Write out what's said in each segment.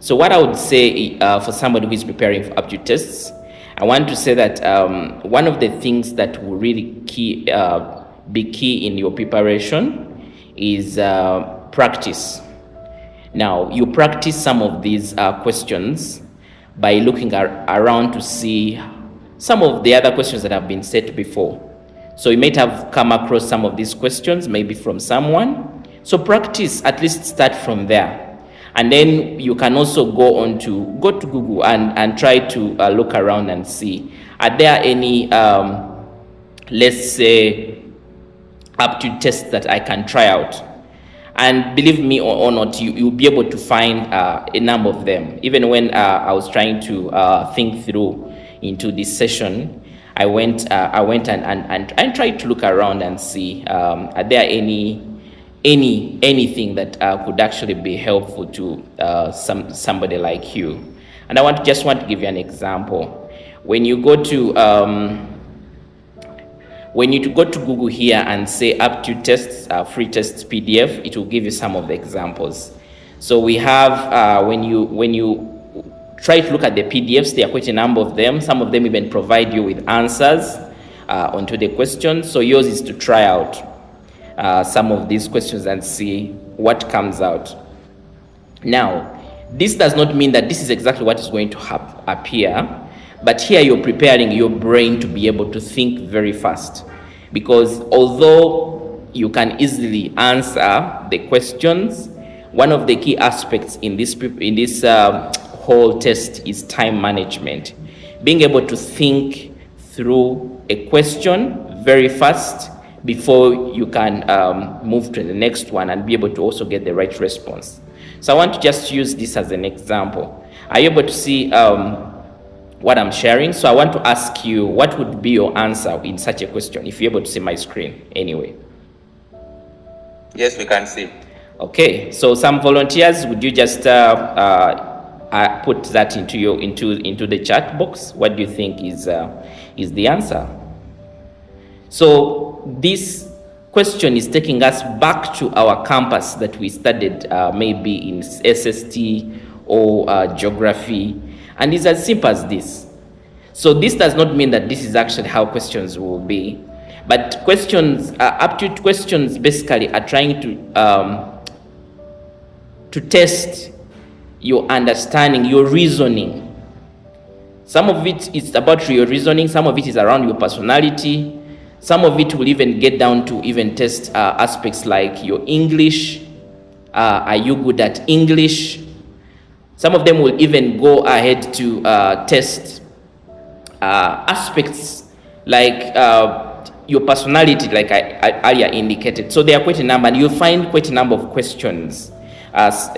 So what I would say for somebody who is preparing for aptitude tests, I want to say that one of the things that will really be key in your preparation is practice. Now, you practice some of these questions by looking around to see some of the other questions that have been set before. So you might have come across some of these questions, maybe from someone. So practice, at least start from there. And then you can also go to Google and try to look around and see, are there any, let's say, aptitude tests that I can try out? And believe me or not, you'll be able to find a number of them. Even when I was trying to think through into this session, I went and tried to look around and see, are there anything that could actually be helpful to somebody like you. And I just want to give you an example. When you go to Google here and say aptitude tests, free tests PDF, it will give you some of the examples. So we have when you try to look at the PDFs, there are quite a number of them. Some of them even provide you with answers onto the questions. So yours is to try out some of these questions and see what comes out. Now, this does not mean that this is exactly what is going to appear, but here you're preparing your brain to be able to think very fast. Because although you can easily answer the questions, one of the key aspects in this whole test is time management. Being able to think through a question very fast before you can move to the next one and be able to also get the right response. So I want to just use this as an example. Are you able to see what I'm sharing? So I want to ask you, what would be your answer in such a question, if you're able to see my screen anyway? Yes, we can see. Okay, so some volunteers, would you just put that into the chat box? What do you think is the answer? So this question is taking us back to our campus that we studied maybe in SST or geography, and it's as simple as this. So this does not mean that this is actually how questions will be, but questions, aptitude questions, basically are trying to test your understanding, your reasoning. Some of it is about your reasoning, some of it is around your personality, some of it will even get down to even test aspects like your English. Are you good at English? Some of them will even go ahead to test aspects like your personality, like I earlier indicated. So there are quite a number, and you'll find quite a number of questions.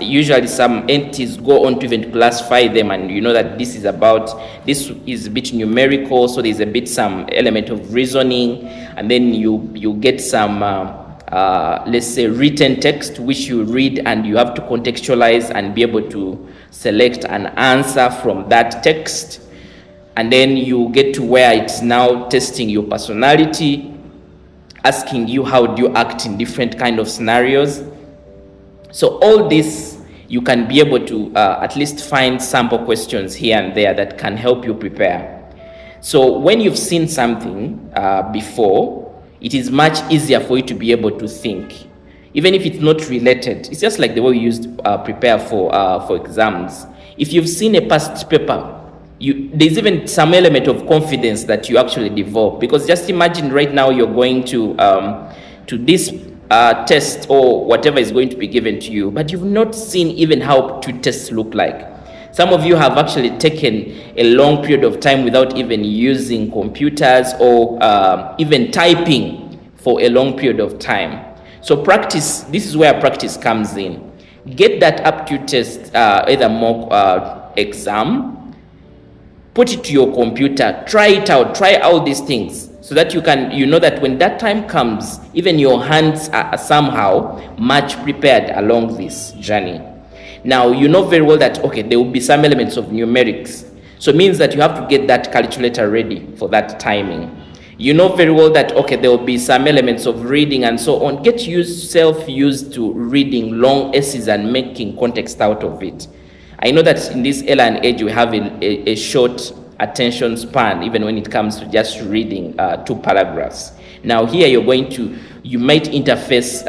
Usually some entities go on to even classify them, and you know that this is a bit numerical, so there's a bit some element of reasoning, and then you get some let's say written text which you read, and you have to contextualize and be able to select an answer from that text. And then you get to where it's now testing your personality, asking you how do you act in different kind of scenarios. So all this, you can be able to at least find sample questions here and there that can help you prepare. So when you've seen something before, it is much easier for you to be able to think. Even if it's not related, it's just like the way we used to prepare for exams. If you've seen a past paper, there's even some element of confidence that you actually develop, because just imagine right now you're going to this test or whatever is going to be given to you, but you've not seen even how two tests look like. Some of you have actually taken a long period of time without even using computers or even typing for a long period of time. So practice, this is where practice comes in. Get that aptitude test, either mock exam, put it to your computer, try it out, try all these things, so that you know that when that time comes, even your hands are somehow much prepared along this journey. Now, you know very well that, okay, there will be some elements of numerics. So it means that you have to get that calculator ready for that timing. You know very well that, okay, there will be some elements of reading and so on. Get yourself used to reading long essays and making context out of it. I know that in this era and age we have a short attention span, even when it comes to just reading 2 paragraphs. Now here you might interface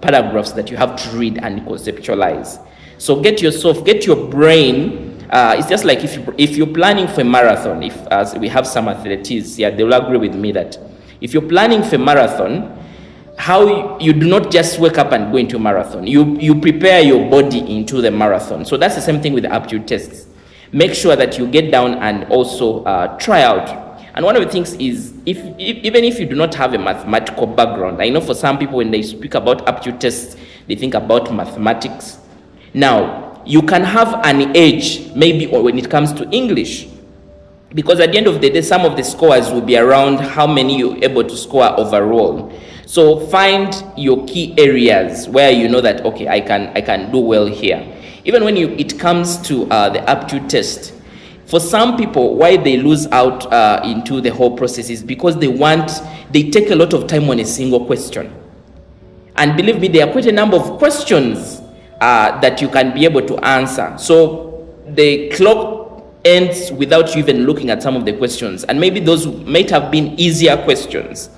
paragraphs that you have to read and conceptualize. So get your brain. It's just like if you're planning for a marathon, as we have some athletes here, they will agree with me that if you're planning for a marathon, how you do not just wake up and go into a marathon. You prepare your body into the marathon. So that's the same thing with the aptitude tests. Make sure that you get down and also try out. And one of the things is, even if you do not have a mathematical background, I know for some people when they speak about aptitude tests, they think about mathematics. Now, you can have an edge maybe when it comes to English, because at the end of the day, some of the scores will be around how many you're able to score overall. So find your key areas where you know that, okay, I can do well here. Even when it comes to the aptitude test, for some people, why they lose out into the whole process is because they take a lot of time on a single question. And believe me, there are quite a number of questions that you can be able to answer. So the clock ends without you even looking at some of the questions, and maybe those might have been easier questions.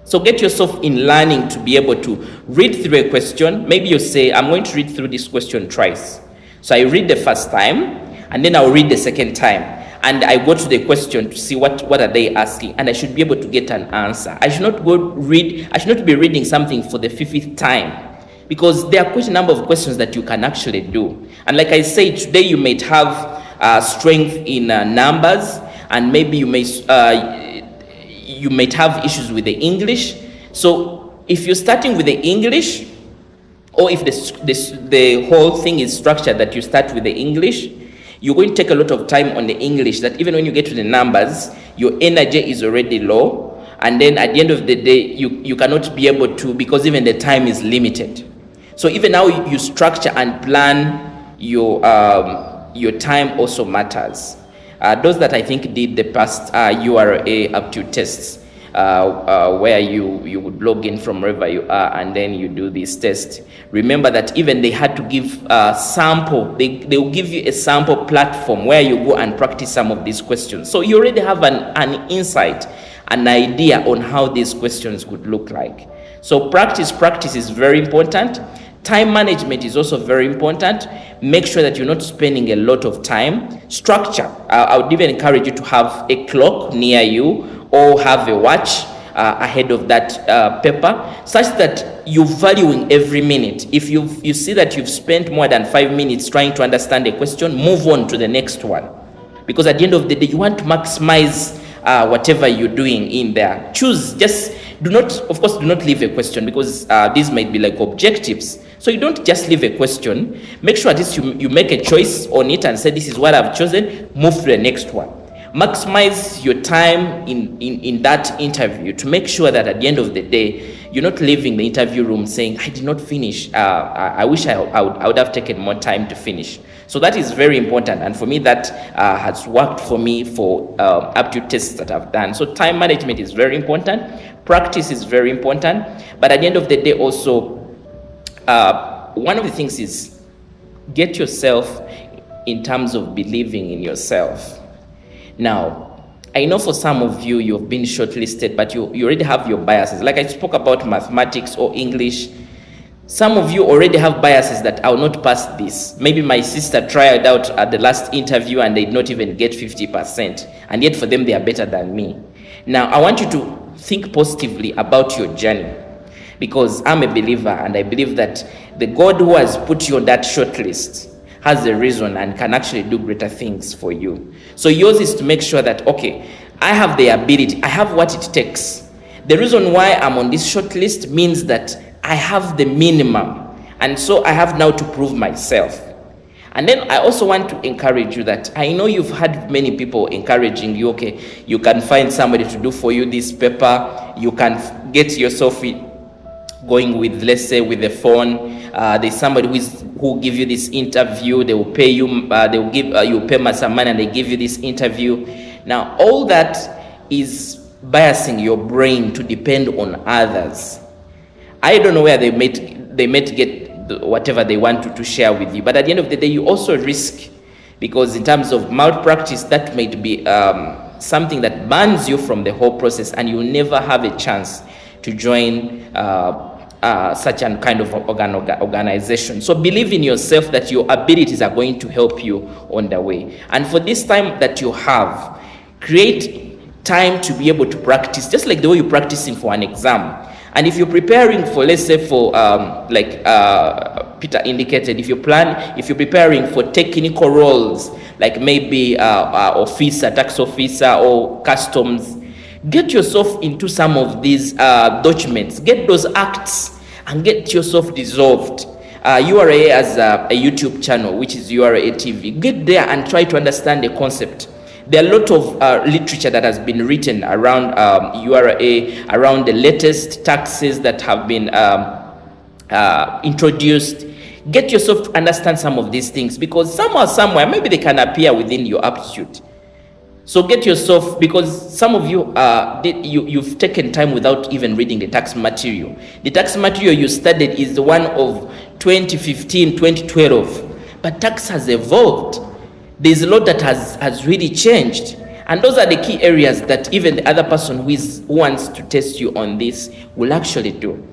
So get yourself in learning to be able to read through a question. Maybe you say, I'm going to read through this question twice. So I read the first time, and then I'll read the second time. And I go to the question to see what are they asking, and I should be able to get an answer. I should not be reading something for the 50th time, because there are quite a number of questions that you can actually do. And like I said, today you might have strength in numbers, and maybe you might have issues with the English. So if you're starting with the English, or if the whole thing is structured that you start with the English, you're going to take a lot of time on the English, that even when you get to the numbers, your energy is already low. And then at the end of the day, you cannot be able to, because even the time is limited. So even how you structure and plan your time also matters. Those that I think did the past URA aptitude tests, where you would log in from wherever you are and then you do this test. Remember that even they had to give a sample. They will give you a sample platform where you go and practice some of these questions. So you already have an insight, an idea on how these questions could look like. So practice is very important. Time management is also very important. Make sure that you're not spending a lot of time. Structure. I would even encourage you to have a clock near you, or have a watch ahead of that paper, such that you're valuing every minute. If you see that you've spent more than 5 minutes trying to understand a question, move on to the next one. Because at the end of the day, you want to maximize whatever you're doing in there. Do not leave a question, because these might be like objectives. So you don't just leave a question. Make sure at least you make a choice on it and say, this is what I've chosen, move to the next one. Maximize your time in that interview to make sure that at the end of the day, you're not leaving the interview room saying, I did not finish. I wish I would have taken more time to finish. So that is very important. And for me, that has worked for me for aptitude tests that I've done. So time management is very important. Practice is very important. But at the end of the day also, one of the things is get yourself in terms of believing in yourself. Now, I know for some of you, you've been shortlisted, but you already have your biases. Like I spoke about mathematics or English. Some of you already have biases that I will not pass this. Maybe my sister tried out at the last interview and they did not even get 50%. And yet for them, they are better than me. Now, I want you to think positively about your journey, because I'm a believer and I believe that the God who has put you on that short list has a reason and can actually do greater things for you. So yours is to make sure that, okay, I have the ability, I have what it takes. The reason why I'm on this short list means that I have the minimum, and so I have now to prove myself. And then I also want to encourage you that I know you've had many people encouraging you, okay, you can find somebody to do for you this paper, you can get yourself going with, let's say, with the phone. There's somebody who give you this interview, they will pay you, they will give you pay some money and they give you this interview. Now, all that is biasing your brain to depend on others. I don't know where they might whatever they want to share with you. But at the end of the day, you also risk, because in terms of malpractice, that might be something that bans you from the whole process, and you'll never have a chance to join such a kind of organization. So believe in yourself that your abilities are going to help you on the way. And for this time that you have, create time to be able to practice, just like the way you're practicing for an exam. And if you're preparing for, let's say for, like Peter indicated, if you're preparing for technical roles, like maybe officer, tax officer, or customs, get yourself into some of these documents, get those acts, and get yourself dissolved. URA as a YouTube channel, which is URA TV, get there and try to understand the concept. There are a lot of literature that has been written around URA, around the latest taxes that have been introduced. Get yourself to understand some of these things, because somehow, somewhere, maybe they can appear within your aptitude. So get yourself, because some of you, you've taken time without even reading the tax material. The tax material you studied is the one of 2015, 2012, but tax has evolved. There's a lot that has really changed. And those are the key areas that even the other person who wants to test you on this will actually do.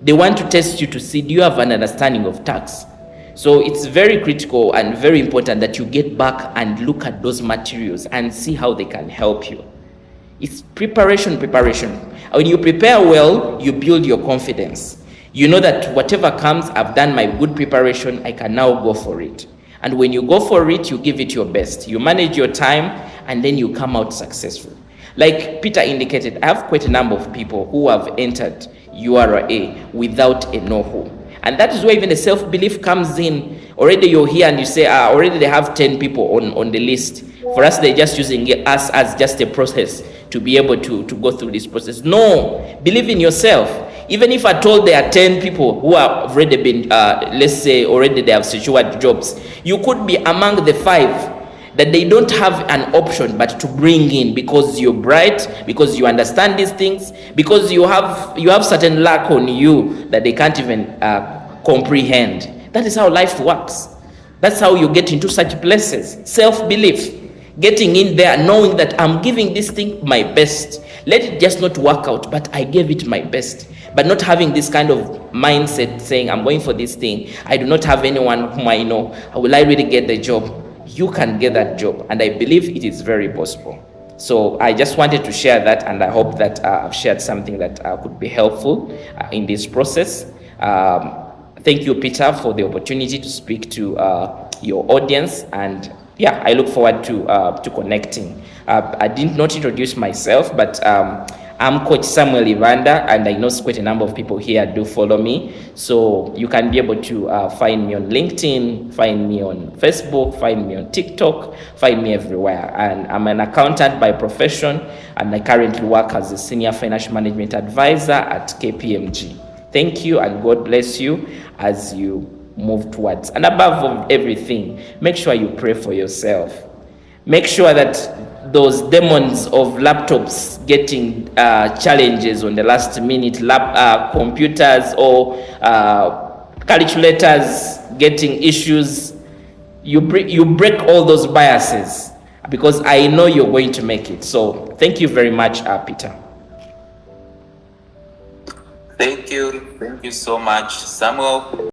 They want to test you to see, do you have an understanding of tax? So it's very critical and very important that you get back and look at those materials and see how they can help you. It's preparation. When you prepare well, you build your confidence. You know that whatever comes, I've done my good preparation, I can now go for it. And when you go for it, you give it your best. You manage your time, and then you come out successful. Like Peter indicated, I have quite a number of people who have entered URA without a know-how. And that is where even the self-belief comes in. Already you're here and you say, already they have 10 people on the list. For us, they're just using us as just a process to be able to go through this process. No, believe in yourself. Even if I told there are 10 people who have already been, let's say already they have secured jobs, you could be among the 5 that they don't have an option but to bring in, because you're bright, because you understand these things, because you have certain lack on you that they can't even comprehend. That is how life works. That's how you get into such places. Self-belief. Getting in there, knowing that I'm giving this thing my best. Let it just not work out, but I gave it my best. But not having this kind of mindset saying, I'm going for this thing, I do not have anyone whom I know, will I really get the job? You can get that job, and I believe it is very possible. So I just wanted to share that, and I hope that I've shared something that could be helpful in this process. Thank you, Peter, for the opportunity to speak to your audience, and yeah, I look forward to connecting. I did not introduce myself, but I'm Coach Samuel Ivanda, and I know quite a number of people here do follow me. So you can be able to find me on LinkedIn, find me on Facebook, find me on TikTok, find me everywhere. And I'm an accountant by profession, and I currently work as a senior financial management advisor at KPMG. Thank you, and God bless you as you move towards. And above everything, make sure you pray for yourself. Make sure that those demons of laptops getting challenges on the last minute, computers or calculators getting issues, you break all those biases, because I know you're going to make it. So thank you very much, Peter. Thank you so much, Samuel.